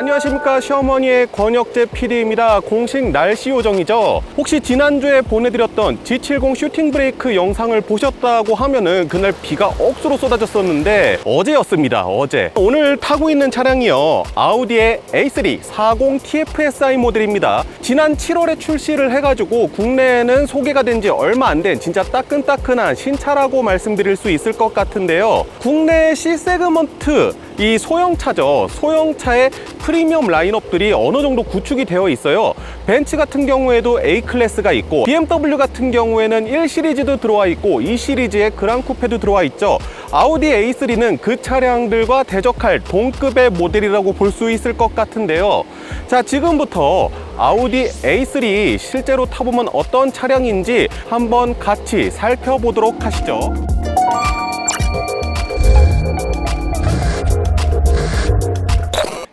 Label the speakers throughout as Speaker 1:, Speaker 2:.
Speaker 1: 안녕하십니까, 시어머니의 권혁재 PD입니다. 공식 날씨 요정이죠. 혹시 지난주에 보내드렸던 G70 슈팅 브레이크 영상을 보셨다고 하면은 그날 비가 억수로 쏟아졌었는데 어제였습니다. 어제. 오늘 타고 있는 차량이요, 아우디의 A3 40 TFSI 모델입니다. 지난 7월에 출시를 해가지고 국내에는 소개가 된 지 얼마 안 된 진짜 따끈따끈한 신차라고 말씀드릴 수 있을 것 같은데요. 국내 C세그먼트 이 소형차죠. 소형차의 프리미엄 라인업들이 어느 정도 구축이 되어 있어요. 벤츠 같은 경우에도 A클래스가 있고, BMW 같은 경우에는 1시리즈도 들어와 있고 2시리즈의 그랑 쿠페도 들어와 있죠. 아우디 A3는 그 차량들과 대적할 동급의 모델이라고 볼 수 있을 것 같은데요. 자, 지금부터 아우디 A3 실제로 타보면 어떤 차량인지 한번 같이 살펴보도록 하시죠.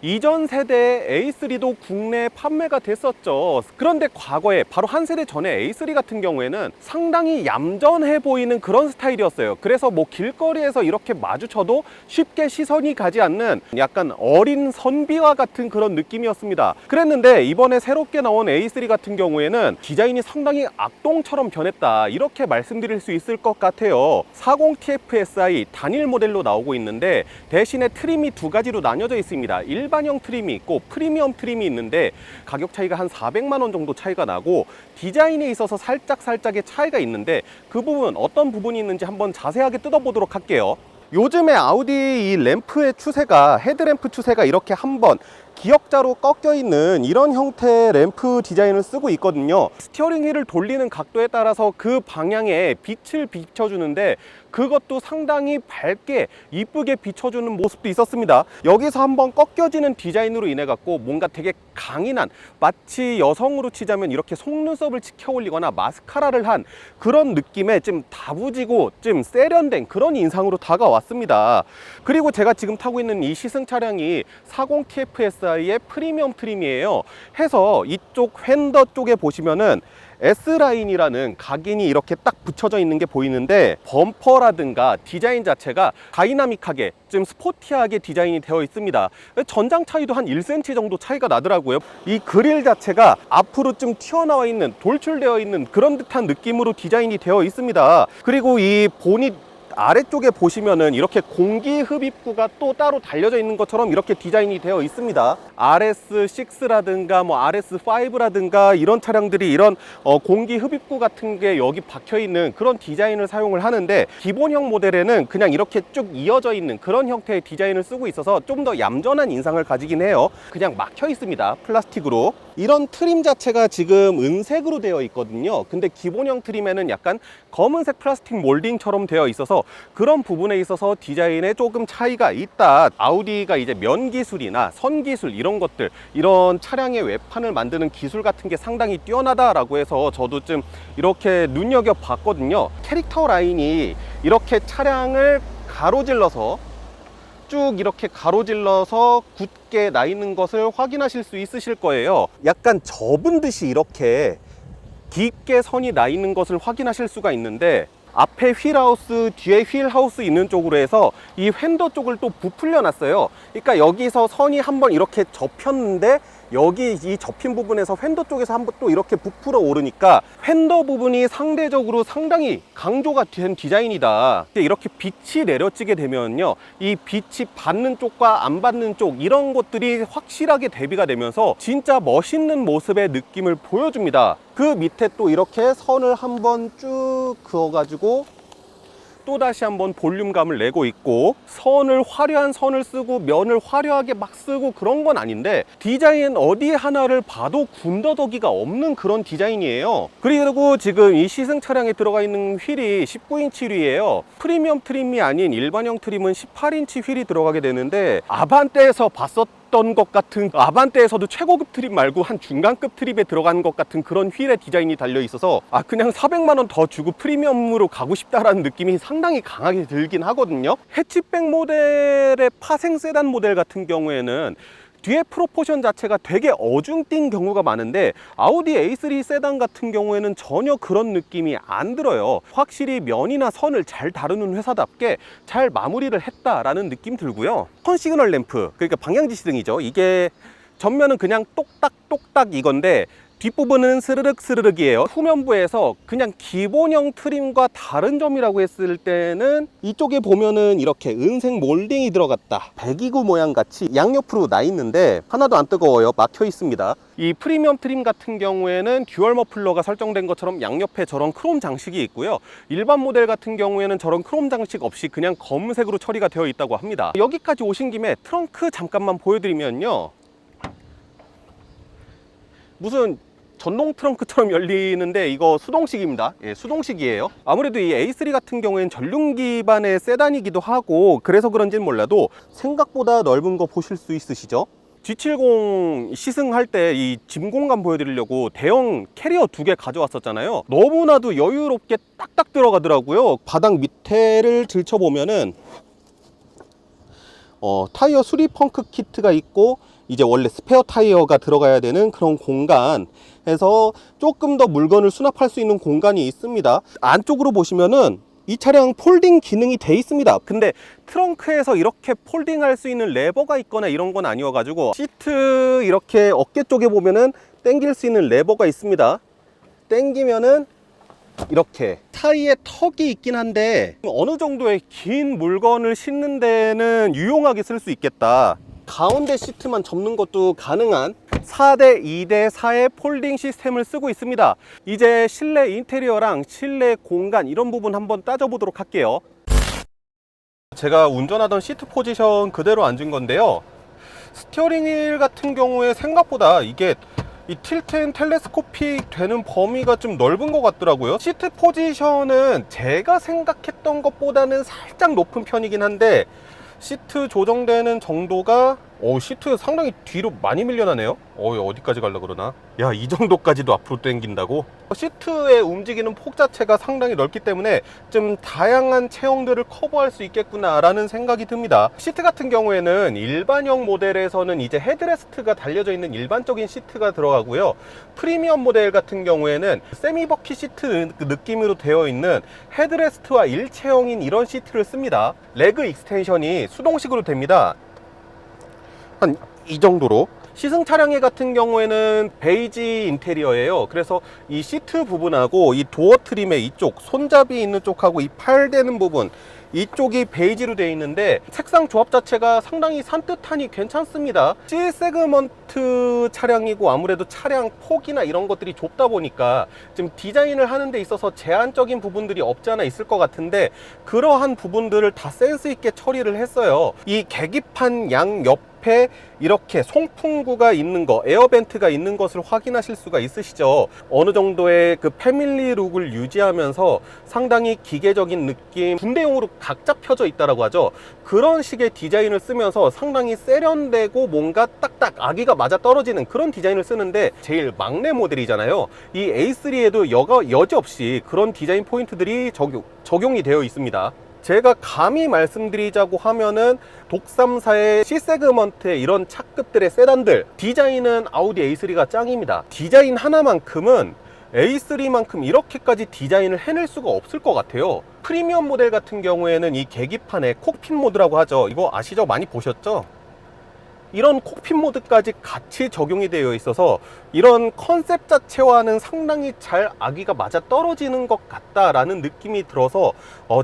Speaker 1: 이전 세대의 A3도 국내에 판매가 됐었죠. 그런데 과거에 바로 한 세대 전에 A3 같은 경우에는 상당히 얌전해 보이는 그런 스타일이었어요. 그래서 뭐 길거리에서 이렇게 마주쳐도 쉽게 시선이 가지 않는 약간 어린 선비와 같은 그런 느낌이었습니다. 그랬는데 이번에 새롭게 나온 A3 같은 경우에는 디자인이 상당히 악동처럼 변했다, 이렇게 말씀드릴 수 있을 것 같아요. 40 TFSI 단일 모델로 나오고 있는데 대신에 트림이 두 가지로 나뉘어져 있습니다. 일반형 트림이 있고 프리미엄 트림이 있는데 가격 차이가 한 400만 원 정도 차이가 나고, 디자인에 있어서 살짝의 차이가 있는데 그 부분 어떤 부분이 있는지 한번 자세하게 뜯어보도록 할게요. 요즘에 아우디 이 램프의 추세가, 헤드램프 추세가 이렇게 한번 기역자로 꺾여 있는 이런 형태의 램프 디자인을 쓰고 있거든요. 스티어링 휠을 돌리는 각도에 따라서 그 방향에 빛을 비춰주는데 그것도 상당히 밝게 이쁘게 비춰주는 모습도 있었습니다. 여기서 한번 꺾여지는 디자인으로 인해 갖고 뭔가 되게 강인한, 마치 여성으로 치자면 이렇게 속눈썹을 치켜 올리거나 마스카라를 한 그런 느낌의 좀 다부지고 좀 세련된 그런 인상으로 다가왔습니다. 그리고 제가 지금 타고 있는 이 시승 차량이 40 TFSI의 프리미엄 트림이에요. 해서 이쪽 휀더 쪽에 보시면은 S라인이라는 각인이 이렇게 딱 붙여져 있는 게 보이는데, 범퍼라든가 디자인 자체가 다이나믹하게 좀 스포티하게 디자인이 되어 있습니다. 전장 차이도 한 1cm 정도 차이가 나더라고요. 이 그릴 자체가 앞으로 좀 튀어나와 있는, 돌출되어 있는 그런 듯한 느낌으로 디자인이 되어 있습니다. 그리고 이 보닛 아래쪽에 보시면은 이렇게 공기 흡입구가 또 따로 달려져 있는 것처럼 이렇게 디자인이 되어 있습니다. RS6라든가 뭐 RS5라든가 이런 차량들이 이런 공기 흡입구 같은 게 여기 박혀 있는 그런 디자인을 사용을 하는데, 기본형 모델에는 그냥 이렇게 쭉 이어져 있는 그런 형태의 디자인을 쓰고 있어서 좀 더 얌전한 인상을 가지긴 해요. 그냥 막혀 있습니다, 플라스틱으로. 이런 트림 자체가 지금 은색으로 되어 있거든요. 근데 기본형 트림에는 약간 검은색 플라스틱 몰딩처럼 되어 있어서 그런 부분에 있어서 디자인에 조금 차이가 있다. 아우디가 이제 면 기술이나 선 기술 이런 것들, 이런 차량의 외판을 만드는 기술 같은 게 상당히 뛰어나다라고 해서 저도 좀 이렇게 눈여겨 봤거든요. 캐릭터 라인이 이렇게 차량을 가로질러서 쭉 이렇게 가로질러서 굳게 나 있는 것을 확인하실 수 있으실 거예요. 약간 접은 듯이 이렇게 깊게 선이 나 있는 것을 확인하실 수가 있는데, 앞에 휠하우스, 뒤에 휠하우스 있는 쪽으로 해서 이 휀더 쪽을 또 부풀려 놨어요. 그러니까 여기서 선이 한번 이렇게 접혔는데 여기 이 접힌 부분에서 휀더 쪽에서 한번 또 이렇게 부풀어 오르니까 휀더 부분이 상대적으로 상당히 강조가 된 디자인이다. 이렇게 빛이 내려지게 되면요, 이 빛이 받는 쪽과 안 받는 쪽 이런 것들이 확실하게 대비가 되면서 진짜 멋있는 모습의 느낌을 보여줍니다. 그 밑에 또 이렇게 선을 한번 쭉 그어가지고 또다시 한번 볼륨감을 내고 있고, 선을 화려한 선을 쓰고 면을 화려하게 막 쓰고 그런 건 아닌데 디자인 어디 하나를 봐도 군더더기가 없는 그런 디자인이에요. 그리고 지금 이 시승 차량에 들어가 있는 휠이 19인치 휠이에요. 프리미엄 트림이 아닌 일반형 트림은 18인치 휠이 들어가게 되는데, 아반떼에서 봤었던 것 같은, 아반떼에서도 최고급 트림 말고 한 중간급 트림에 들어가는 것 같은 그런 휠의 디자인이 달려 있어서 그냥 400만 원 더 주고 프리미엄으로 가고 싶다라는 느낌이 상당히 강하게 들긴 하거든요. 해치백 모델의 파생 세단 모델 같은 경우에는 뒤에 프로포션 자체가 되게 어중뛴 경우가 많은데, 아우디 A3 세단 같은 경우에는 전혀 그런 느낌이 안 들어요. 확실히 면이나 선을 잘 다루는 회사답게 잘 마무리를 했다라는 느낌 들고요. 턴 시그널 램프, 그러니까 방향지시등이죠. 이게 전면은 그냥 똑딱똑딱 이건데 뒷부분은 스르륵 스르륵이에요. 후면부에서 그냥 기본형 트림과 다른 점이라고 했을 때는 이쪽에 보면은 이렇게 은색 몰딩이 들어갔다, 배기구 모양 같이 양옆으로 나 있는데 하나도 안 뜨거워요. 막혀 있습니다. 이 프리미엄 트림 같은 경우에는 듀얼 머플러가 설정된 것처럼 양옆에 저런 크롬 장식이 있고요. 일반 모델 같은 경우에는 저런 크롬 장식 없이 그냥 검은색으로 처리가 되어 있다고 합니다. 여기까지 오신 김에 트렁크 잠깐만 보여드리면요, 무슨 전동 트렁크처럼 열리는데 이거 수동식입니다. 예, 수동식이에요. 아무래도 이 A3 같은 경우에는 전륜 기반의 세단이기도 하고 그래서 그런지는 몰라도 생각보다 넓은 거 보실 수 있으시죠? G70 시승할 때 이 짐 공간 보여드리려고 대형 캐리어 2개 가져왔었잖아요. 너무나도 여유롭게 딱딱 들어가더라고요. 바닥 밑에를 들춰보면은 타이어 수리 펑크 키트가 있고 이제 원래 스페어 타이어가 들어가야 되는 그런 공간 해서 조금 더 물건을 수납할 수 있는 공간이 있습니다. 안쪽으로 보시면은 이 차량 폴딩 기능이 돼 있습니다. 근데 트렁크에서 이렇게 폴딩할 수 있는 레버가 있거나 이런 건 아니어가지고 시트 이렇게 어깨 쪽에 보면은 당길 수 있는 레버가 있습니다. 당기면은 이렇게 사이에 턱이 있긴 한데 어느 정도의 긴 물건을 싣는 데는 유용하게 쓸 수 있겠다. 가운데 시트만 접는 것도 가능한 4대 2대 4의 폴딩 시스템을 쓰고 있습니다. 이제 실내 인테리어랑 실내 공간 이런 부분 한번 따져보도록 할게요. 제가 운전하던 시트 포지션 그대로 앉은 건데요, 스티어링 휠 같은 경우에 생각보다 이게 이 틸트 앤 텔레스코픽 되는 범위가 좀 넓은 것 같더라고요. 시트 포지션은 제가 생각했던 것보다는 살짝 높은 편이긴 한데 시트 조정되는 정도가 시트 상당히 뒤로 많이 밀려나네요. 어디까지 가려고 그러나? 야, 이 정도까지도 앞으로 당긴다고? 시트의 움직이는 폭 자체가 상당히 넓기 때문에 좀 다양한 체형들을 커버할 수 있겠구나 라는 생각이 듭니다. 시트 같은 경우에는 일반형 모델에서는 이제 헤드레스트가 달려져 있는 일반적인 시트가 들어가고요. 프리미엄 모델 같은 경우에는 세미 버킷 시트 느낌으로 되어 있는 헤드레스트와 일체형인 이런 시트를 씁니다. 레그 익스텐션이 수동식으로 됩니다. 한 이 정도로. 시승 차량의 같은 경우에는 베이지 인테리어예요. 그래서 이 시트 부분하고 이 도어 트림의 이쪽 손잡이 있는 쪽하고 이 팔 대는 부분 이쪽이 베이지로 되어 있는데 색상 조합 자체가 상당히 산뜻하니 괜찮습니다. C 세그먼트 차량이고 아무래도 차량 폭이나 이런 것들이 좁다 보니까 지금 디자인을 하는 데 있어서 제한적인 부분들이 없지 않아 있을 것 같은데 그러한 부분들을 다 센스 있게 처리를 했어요. 이 계기판 양옆에 이렇게 송풍구가 있는 거, 에어벤트가 있는 것을 확인하실 수가 있으시죠. 어느 정도의 그 패밀리 룩을 유지하면서 상당히 기계적인 느낌, 군대용으로 각 잡혀져 있다라고 하죠. 그런 식의 디자인을 쓰면서 상당히 세련되고 뭔가 딱딱 아기가 맞아 떨어지는 그런 디자인을 쓰는데 제일 막내 모델이잖아요. 이 A3에도 여지없이 그런 디자인 포인트들이 적용이 되어 있습니다. 제가 감히 말씀드리자고 하면은 독삼사의 C 세그먼트의 이런 차급들의 세단들 디자인은 아우디 A3가 짱입니다. 디자인 하나만큼은 A3만큼 이렇게까지 디자인을 해낼 수가 없을 것 같아요. 프리미엄 모델 같은 경우에는 이 계기판에 콕핏 모드라고 하죠. 이거 아시죠? 많이 보셨죠? 이런 콕핏 모드까지 같이 적용이 되어 있어서 이런 컨셉 자체와는 상당히 잘 아기가 맞아 떨어지는 것 같다라는 느낌이 들어서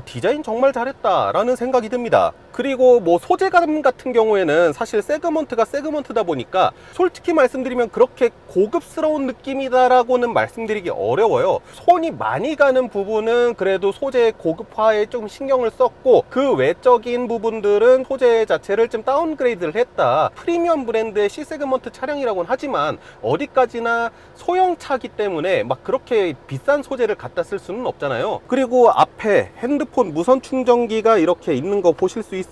Speaker 1: 디자인 정말 잘했다 라는 생각이 듭니다. 그리고 뭐 소재감 같은 경우에는 사실 세그먼트가 세그먼트다 보니까 솔직히 말씀드리면 그렇게 고급스러운 느낌이다 라고는 말씀드리기 어려워요. 손이 많이 가는 부분은 그래도 소재 고급화에 좀 신경을 썼고 그 외적인 부분들은 소재 자체를 좀 다운그레이드를 했다. 프리미엄 브랜드의 C 세그먼트 차량이라고는 하지만 어디까지나 소형차기 때문에 막 그렇게 비싼 소재를 갖다 쓸 수는 없잖아요. 그리고 앞에 핸드폰 무선 충전기가 이렇게 있는 거 보실 수 있습니다.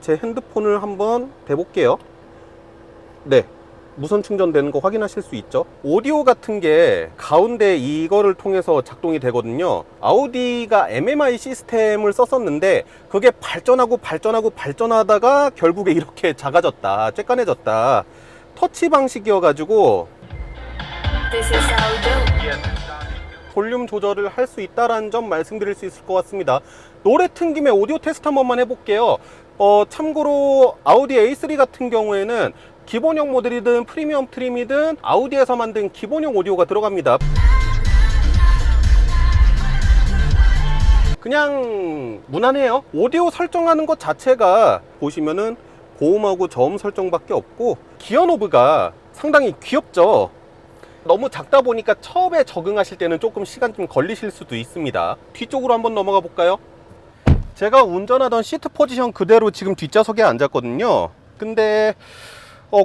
Speaker 1: 제 핸드폰을 한번 대볼게요. 네, 무선 충전되는 거 확인하실 수 있죠. 오디오 같은 게 가운데 이거를 통해서 작동이 되거든요. 아우디가 MMI 시스템을 썼었는데 그게 발전하다가 결국에 이렇게 작아졌다, 쬐깐해졌다. 터치 방식이어가지고 볼륨 조절을 할 수 있다는 점 말씀드릴 수 있을 것 같습니다. 노래 튼 김에 오디오 테스트 한 번만 해볼게요. 참고로 아우디 A3 같은 경우에는 기본형 모델이든 프리미엄 트림이든 아우디에서 만든 기본형 오디오가 들어갑니다. 그냥 무난해요. 오디오 설정하는 것 자체가 보시면은 고음하고 저음 설정밖에 없고, 기어 노브가 상당히 귀엽죠. 너무 작다 보니까 처음에 적응하실 때는 조금 시간 좀 걸리실 수도 있습니다. 뒤쪽으로 한번 넘어가 볼까요? 제가 운전하던 시트 포지션 그대로 지금 뒷좌석에 앉았거든요. 근데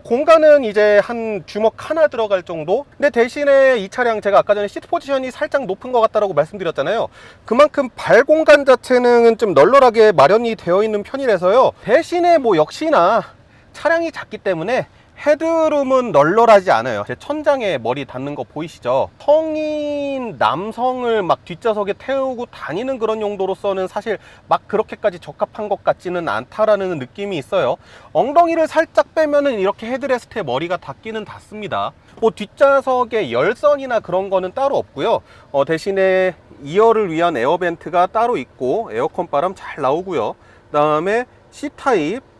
Speaker 1: 공간은 이제 한 주먹 하나 들어갈 정도? 근데 대신에 이 차량 제가 아까 전에 시트 포지션이 살짝 높은 것 같다고 말씀드렸잖아요. 그만큼 발 공간 자체는 좀 널널하게 마련이 되어 있는 편이라서요. 대신에 뭐 역시나 차량이 작기 때문에 헤드룸은 널널하지 않아요. 제 천장에 머리 닿는 거 보이시죠? 성인 남성을 막 뒷좌석에 태우고 다니는 그런 용도로서는 사실 막 그렇게까지 적합한 것 같지는 않다라는 느낌이 있어요. 엉덩이를 살짝 빼면은 이렇게 헤드레스트에 머리가 닿기는 닿습니다. 뭐 뒷좌석에 열선이나 그런 거는 따로 없고요. 대신에 2열을 위한 에어벤트가 따로 있고 에어컨 바람 잘 나오고요. 그 다음에 C타입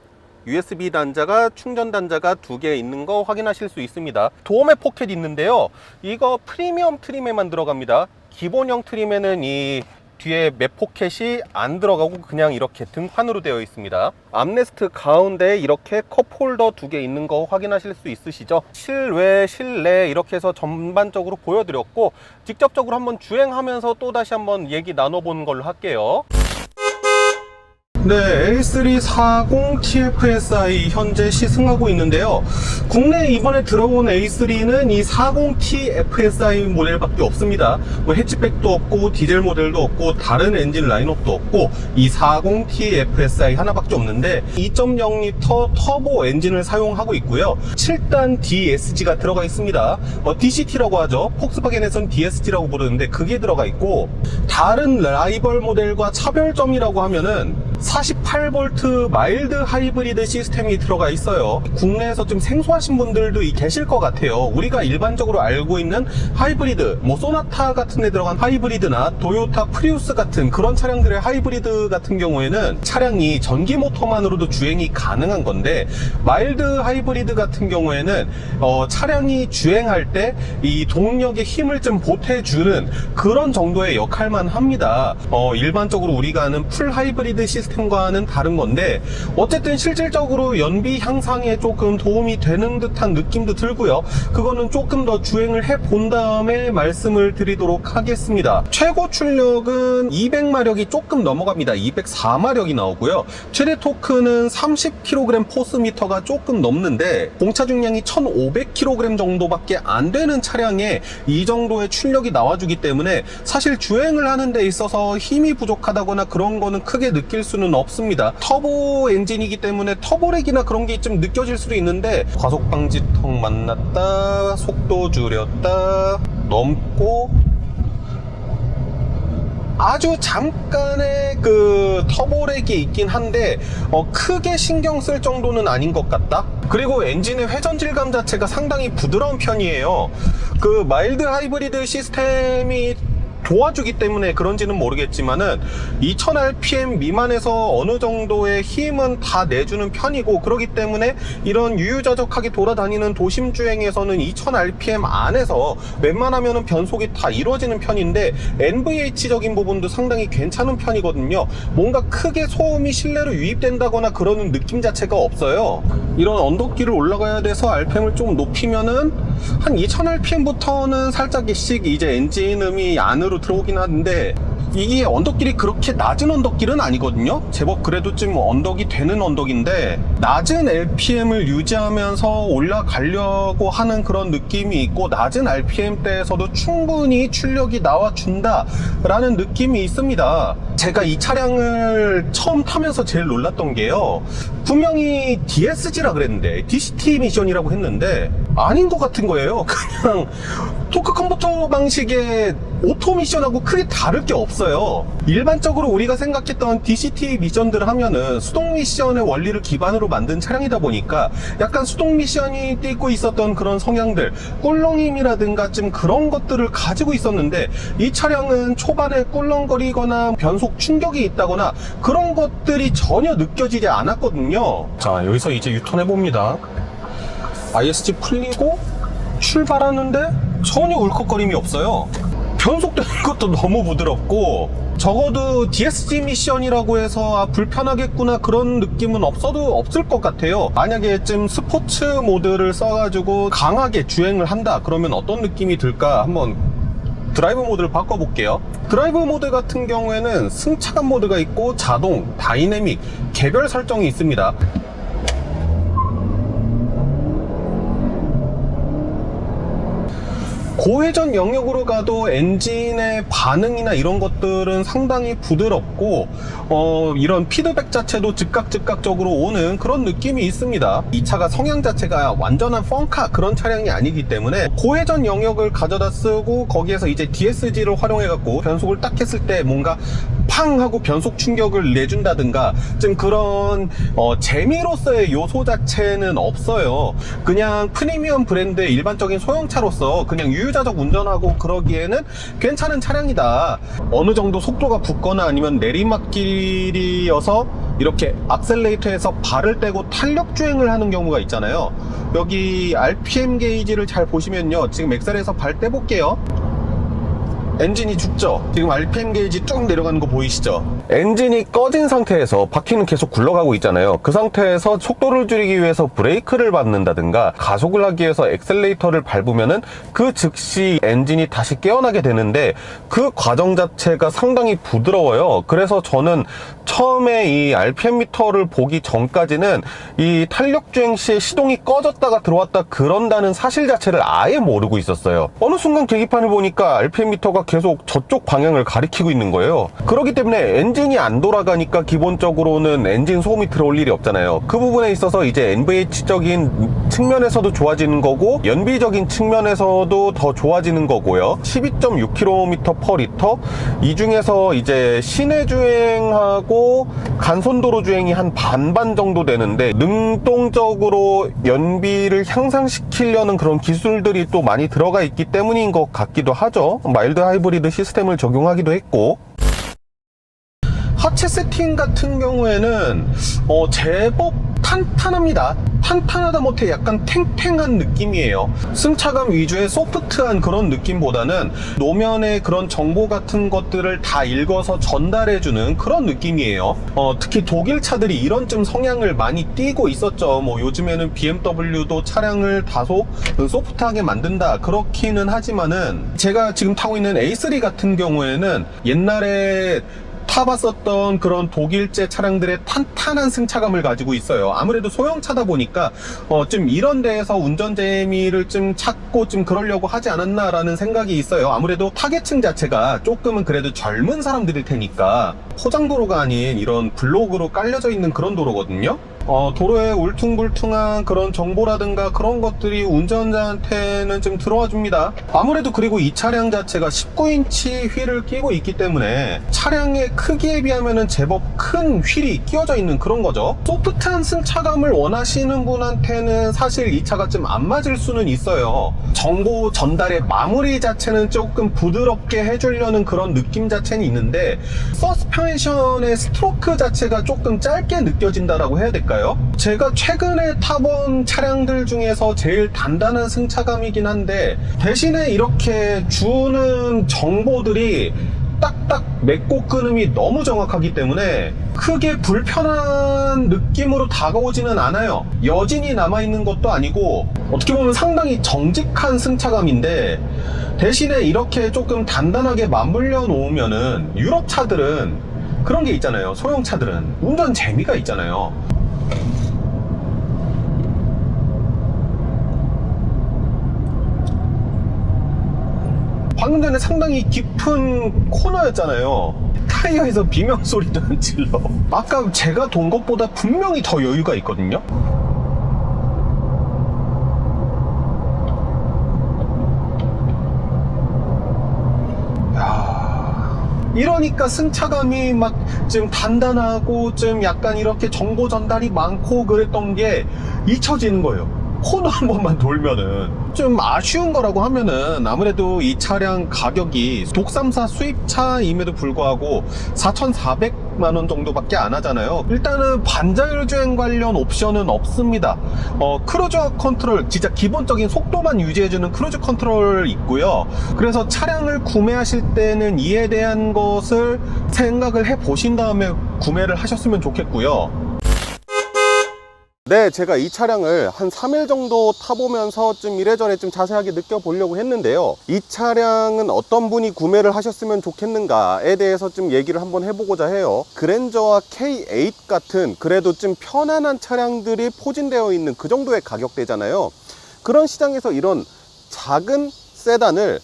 Speaker 1: USB 단자가, 충전 단자가 2개 있는 거 확인하실 수 있습니다. 도어맵 포켓 있는데요. 이거 프리미엄 트림에만 들어갑니다. 기본형 트림에는 이 뒤에 맵 포켓이 안 들어가고 그냥 이렇게 등판으로 되어 있습니다. 암레스트 가운데에 이렇게 컵홀더 2개 있는 거 확인하실 수 있으시죠? 실외, 실내 이렇게 해서 전반적으로 보여드렸고, 직접적으로 한번 주행하면서 또 다시 한번 얘기 나눠보는 걸로 할게요. 네, A340 TFSI 현재 시승하고 있는데요. 국내에 이번에 들어온 A3는 이 40 TFSI 모델밖에 없습니다. 뭐 해치백도 없고 디젤 모델도 없고 다른 엔진 라인업도 없고 이 40 TFSI 하나밖에 없는데 2.0L 터보 엔진을 사용하고 있고요. 7단 DSG가 들어가 있습니다. DCT라고 하죠. 폭스바겐에선 DSG라고 부르는데 그게 들어가 있고, 다른 라이벌 모델과 차별점이라고 하면은 48V 마일드 하이브리드 시스템이 들어가 있어요. 국내에서 좀 생소하신 분들도 계실 것 같아요. 우리가 일반적으로 알고 있는 하이브리드, 뭐 소나타 같은 데 들어간 하이브리드나 도요타 프리우스 같은 그런 차량들의 하이브리드 같은 경우에는 차량이 전기 모터만으로도 주행이 가능한 건데, 마일드 하이브리드 같은 경우에는 차량이 주행할 때 이 동력의 힘을 좀 보태주는 그런 정도의 역할만 합니다. 일반적으로 우리가 아는 풀 하이브리드 시스템과는 다른 건데, 어쨌든 실질적으로 연비 향상에 조금 도움이 되는 듯한 느낌도 들고요. 그거는 조금 더 주행을 해본 다음에 말씀을 드리도록 하겠습니다. 최고 출력은 200마력이 조금 넘어갑니다. 204마력이 나오고요. 최대 토크는 30kg 포스미터가 조금 넘는데, 공차 중량이 1500kg 정도밖에 안 되는 차량에 이 정도의 출력이 나와주기 때문에 사실 주행을 하는 데 있어서 힘이 부족하다거나 그런 거는 크게 느낄 수는 없습니다. 터보 엔진이기 때문에 터보렉이나 그런 게 좀 느껴질 수도 있는데, 과속 방지턱 만났다, 속도 줄였다, 넘고, 아주 잠깐의 그 터보렉이 있긴 한데 크게 신경 쓸 정도는 아닌 것 같다. 그리고 엔진의 회전 질감 자체가 상당히 부드러운 편이에요. 그 마일드 하이브리드 시스템이 도와주기 때문에 그런지는 모르겠지만은 2000rpm 미만에서 어느 정도의 힘은 다 내주는 편이고, 그렇기 때문에 이런 유유자적하게 돌아다니는 도심 주행에서는 2000rpm 안에서 웬만하면은 변속이 다 이루어지는 편인데, NVH적인 부분도 상당히 괜찮은 편이거든요. 뭔가 크게 소음이 실내로 유입된다거나 그러는 느낌 자체가 없어요. 이런 언덕길을 올라가야 돼서 RPM을 좀 높이면은 한 2000rpm부터는 살짝씩 이제 엔진음이 안으로 들어오긴 하는데, 이게 언덕길이 그렇게 낮은 언덕길은 아니거든요. 제법 그래도 좀 언덕이 되는 언덕인데, 낮은 RPM을 유지하면서 올라가려고 하는 그런 느낌이 있고, 낮은 RPM대에서도 충분히 출력이 나와준다 라는 느낌이 있습니다. 제가 이 차량을 처음 타면서 제일 놀랐던 게요, 분명히 DSG라 그랬는데 DCT 미션이라고 했는데 아닌 것 같은 거예요. 그냥 토크 컨버터 방식의 오토 미션하고 크게 다를 게 없어요. 일반적으로 우리가 생각했던 DCT 미션들 하면은 수동 미션의 원리를 기반으로 만든 차량이다 보니까 약간 수동 미션이 띄고 있었던 그런 성향들, 꿀렁임이라든가 좀 그런 것들을 가지고 있었는데, 이 차량은 초반에 꿀렁거리거나 변속 충격이 있다거나 그런 것들이 전혀 느껴지지 않았거든요. 자, 여기서 이제 유턴해 봅니다. ISG 풀리고 출발하는데 전혀 울컥거림이 없어요. 변속되는 것도 너무 부드럽고, 적어도 DSG 미션이라고 해서 불편하겠구나 그런 느낌은 없을 것 같아요. 만약에 좀 스포츠 모드를 써가지고 강하게 주행을 한다 그러면 어떤 느낌이 들까 한번 드라이브 모드를 바꿔볼게요. 드라이브 모드 같은 경우에는 승차감 모드가 있고 자동, 다이내믹, 개별 설정이 있습니다. 고회전 영역으로 가도 엔진의 반응이나 이런 것들은 상당히 부드럽고 이런 피드백 자체도 즉각적으로 오는 그런 느낌이 있습니다. 이 차가 성향 자체가 완전한 펑카 그런 차량이 아니기 때문에 고회전 영역을 가져다 쓰고 거기에서 이제 DSG를 활용해 갖고 변속을 딱 했을 때 뭔가 팡 하고 변속 충격을 내준다든가 좀 그런 재미로서의 요소 자체는 없어요. 그냥 프리미엄 브랜드의 일반적인 소형차로서 그냥 유유자적 운전하고 그러기에는 괜찮은 차량이다. 어느 정도 속도가 붙거나 아니면 내리막길이어서 이렇게 악셀레이터에서 발을 떼고 탄력 주행을 하는 경우가 있잖아요. 여기 RPM 게이지를 잘 보시면요, 지금 엑셀에서 발 떼볼게요. 엔진이 죽죠. 지금 RPM 게이지 쭉 내려가는 거 보이시죠? 엔진이 꺼진 상태에서 바퀴는 계속 굴러가고 있잖아요. 그 상태에서 속도를 줄이기 위해서 브레이크를 밟는다든가 가속을 하기 위해서 엑셀레이터를 밟으면은 그 즉시 엔진이 다시 깨어나게 되는데 그 과정 자체가 상당히 부드러워요. 그래서 저는 처음에 이 RPM 미터를 보기 전까지는 이 탄력 주행 시에 시동이 꺼졌다가 들어왔다 그런다는 사실 자체를 아예 모르고 있었어요. 어느 순간 계기판을 보니까 RPM 미터가 계속 저쪽 방향을 가리키고 있는 거예요. 그렇기 때문에 엔진이 안 돌아가니까 기본적으로는 엔진 소음이 들어올 일이 없잖아요. 그 부분에 있어서 이제 NVH적인 측면에서도 좋아지는 거고 연비적인 측면에서도 더 좋아지는 거고요. 12.6km/L, 이 중에서 이제 시내 주행하고 간선도로 주행이 한 반반 정도 되는데 능동적으로 연비를 향상시키려는 그런 기술들이 또 많이 들어가 있기 때문인 것 같기도 하죠. 마일드 하이브리드 시스템을 적용하기도 했고, 하체 세팅 같은 경우에는 제법 탄탄합니다. 탄탄하다 못해 약간 탱탱한 느낌이에요. 승차감 위주의 소프트한 그런 느낌보다는 노면의 그런 정보 같은 것들을 다 읽어서 전달해주는 그런 느낌이에요. 특히 독일 차들이 이런 좀 성향을 많이 띠고 있었죠. 뭐 요즘에는 BMW도 차량을 다소 소프트하게 만든다 그렇기는 하지만은, 제가 지금 타고 있는 A3 같은 경우에는 옛날에 타봤었던 그런 독일제 차량들의 탄탄한 승차감을 가지고 있어요. 아무래도 소형차다 보니까 좀 이런 데에서 운전 재미를 좀 찾고 좀 그러려고 하지 않았나라는 생각이 있어요. 아무래도 타겟층 자체가 조금은 그래도 젊은 사람들일 테니까 포장도로가 아닌 이런 블록으로 깔려져 있는 그런 도로거든요. 도로에 울퉁불퉁한 그런 정보라든가 그런 것들이 운전자한테는 좀 들어와 줍니다. 아무래도 그리고 이 차량 자체가 19인치 휠을 끼고 있기 때문에 차량의 크기에 비하면은 제법 큰 휠이 끼워져 있는 그런 거죠. 소프트한 승차감을 원하시는 분한테는 사실 이 차가 좀 안 맞을 수는 있어요. 정보 전달의 마무리 자체는 조금 부드럽게 해주려는 그런 느낌 자체는 있는데, 서스펜션의 스트로크 자체가 조금 짧게 느껴진다라고 해야 될까요? 제가 최근에 타본 차량들 중에서 제일 단단한 승차감이긴 한데, 대신에 이렇게 주는 정보들이 딱딱 맺고 끊음이 너무 정확하기 때문에 크게 불편한 느낌으로 다가오지는 않아요. 여진이 남아있는 것도 아니고 어떻게 보면 상당히 정직한 승차감인데, 대신에 이렇게 조금 단단하게 맞물려 놓으면은 유럽 차들은 그런 게 있잖아요. 소형차들은 운전 재미가 있잖아요. 방금 전에 상당히 깊은 코너였잖아요. 타이어에서 비명 소리도 안 질러. 아까 제가 돈 것보다 분명히 더 여유가 있거든요. 이러니까 승차감이 막 좀 단단하고 좀 약간 이렇게 정보 전달이 많고 그랬던 게 잊혀지는 거예요.
Speaker 2: 코너 한 번만 돌면은 좀 아쉬운 거라고 하면은 아무래도 이 차량 가격이 독삼사 수입차임에도 불구하고 4,400만 원 정도밖에 안 하잖아요. 일단은 반자율 주행 관련 옵션은 없습니다. 크루즈 컨트롤, 진짜 기본적인 속도만 유지해주는 크루즈 컨트롤 있고요. 그래서 차량을 구매하실 때는 이에 대한 것을 생각을 해 보신 다음에 구매를 하셨으면 좋겠고요.
Speaker 1: 네, 제가 이 차량을 한 3일 정도 타보면서 좀 이래저래 좀 자세하게 느껴보려고 했는데요. 이 차량은 어떤 분이 구매를 하셨으면 좋겠는가에 대해서 좀 얘기를 한번 해보고자 해요. 그랜저와 K8 같은 그래도 좀 편안한 차량들이 포진되어 있는 그 정도의 가격대잖아요. 그런 시장에서 이런 작은 세단을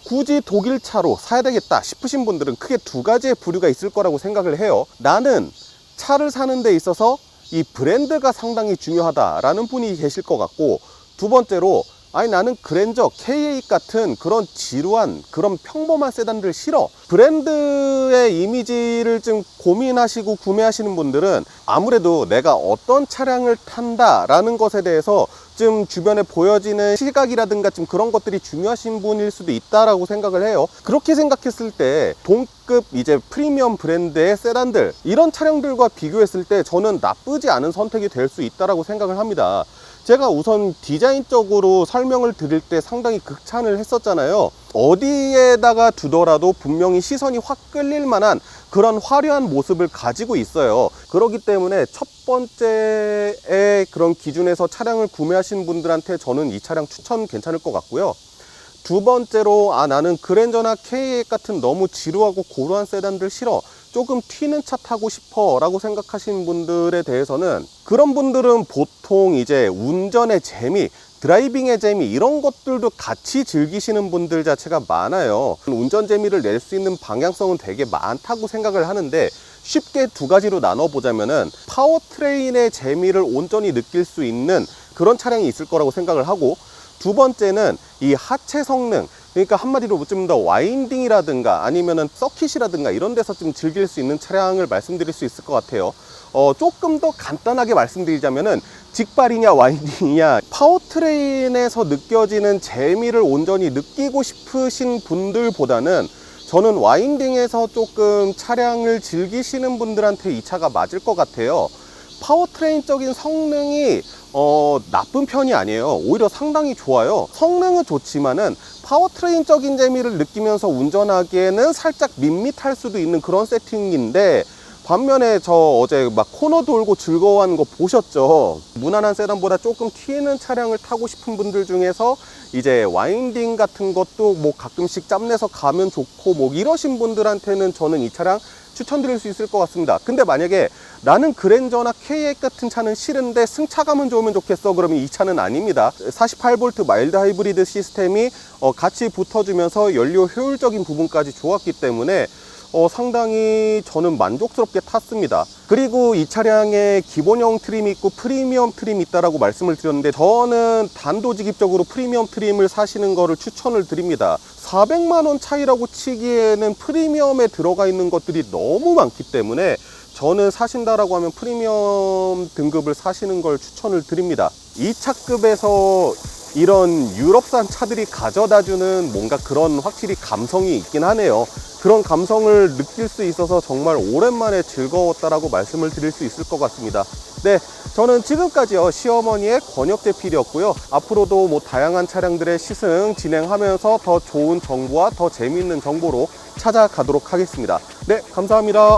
Speaker 1: 굳이 독일차로 사야 되겠다 싶으신 분들은 크게 두 가지의 부류가 있을 거라고 생각을 해요. 나는 차를 사는 데 있어서 이 브랜드가 상당히 중요하다라는 분이 계실 것 같고, 두 번째로 아니 나는 그랜저 K8 같은 그런 지루한 그런 평범한 세단들 싫어, 브랜드의 이미지를 좀 고민하시고 구매하시는 분들은 아무래도 내가 어떤 차량을 탄다라는 것에 대해서 좀 주변에 보여지는 시각이라든가 좀 그런 것들이 중요하신 분일 수도 있다라고 생각을 해요. 그렇게 생각했을 때 동급 이제 프리미엄 브랜드의 세단들, 이런 차량들과 비교했을 때 저는 나쁘지 않은 선택이 될 수 있다라고 생각을 합니다. 제가 우선 디자인적으로 설명을 드릴 때 상당히 극찬을 했었잖아요. 어디에다가 두더라도 분명히 시선이 확 끌릴 만한 그런 화려한 모습을 가지고 있어요. 그렇기 때문에 첫 번째의 그런 기준에서 차량을 구매하신 분들한테 저는 이 차량 추천 괜찮을 것 같고요. 두 번째로 나는 그랜저나 K8 같은 너무 지루하고 고루한 세단들 싫어, 조금 튀는 차 타고 싶어 라고 생각하시는 분들에 대해서는, 그런 분들은 보통 이제 운전의 재미, 드라이빙의 재미, 이런 것들도 같이 즐기시는 분들 자체가 많아요. 운전 재미를 낼 수 있는 방향성은 되게 많다고 생각을 하는데, 쉽게 두 가지로 나눠보자면은 파워트레인의 재미를 온전히 느낄 수 있는 그런 차량이 있을 거라고 생각을 하고, 두 번째는 이 하체 성능, 그러니까 한마디로 좀 더 와인딩이라든가 아니면은 서킷이라든가 이런 데서 좀 즐길 수 있는 차량을 말씀드릴 수 있을 것 같아요. 조금 더 간단하게 말씀드리자면은 직발이냐 와인딩이냐, 파워트레인에서 느껴지는 재미를 온전히 느끼고 싶으신 분들보다는 저는 와인딩에서 조금 차량을 즐기시는 분들한테 이 차가 맞을 것 같아요. 파워트레인적인 성능이 나쁜 편이 아니에요. 오히려 상당히 좋아요. 성능은 좋지만은 파워트레인적인 재미를 느끼면서 운전하기에는 살짝 밋밋할 수도 있는 그런 세팅인데, 반면에 저 어제 막 코너 돌고 즐거워하는 거 보셨죠? 무난한 세단보다 조금 튀는 차량을 타고 싶은 분들 중에서 이제 와인딩 같은 것도 뭐 가끔씩 짬내서 가면 좋고 뭐 이러신 분들한테는 저는 이 차량 추천드릴 수 있을 것 같습니다. 근데 만약에 나는 그랜저나 K8 같은 차는 싫은데 승차감은 좋으면 좋겠어, 그러면 이 차는 아닙니다. 48V 마일드 하이브리드 시스템이 같이 붙어주면서 연료 효율적인 부분까지 좋았기 때문에 상당히 저는 만족스럽게 탔습니다. 그리고 이 차량에 기본형 트림이 있고 프리미엄 트림이 있다라고 말씀을 드렸는데, 저는 단도직입적으로 프리미엄 트림을 사시는 거를 추천을 드립니다. 400만원 차이라고 치기에는 프리미엄에 들어가 있는 것들이 너무 많기 때문에 저는 사신다라고 하면 프리미엄 등급을 사시는 걸 추천을 드립니다. 이 차급에서 이런 유럽산 차들이 가져다주는 뭔가 그런 확실히 감성이 있긴 하네요. 그런 감성을 느낄 수 있어서 정말 오랜만에 즐거웠다라고 말씀을 드릴 수 있을 것 같습니다. 네, 저는 지금까지요 시어머니의 권혁재 PD였고요. 앞으로도 뭐 다양한 차량들의 시승 진행하면서 더 좋은 정보와 더 재미있는 정보로 찾아가도록 하겠습니다. 네, 감사합니다.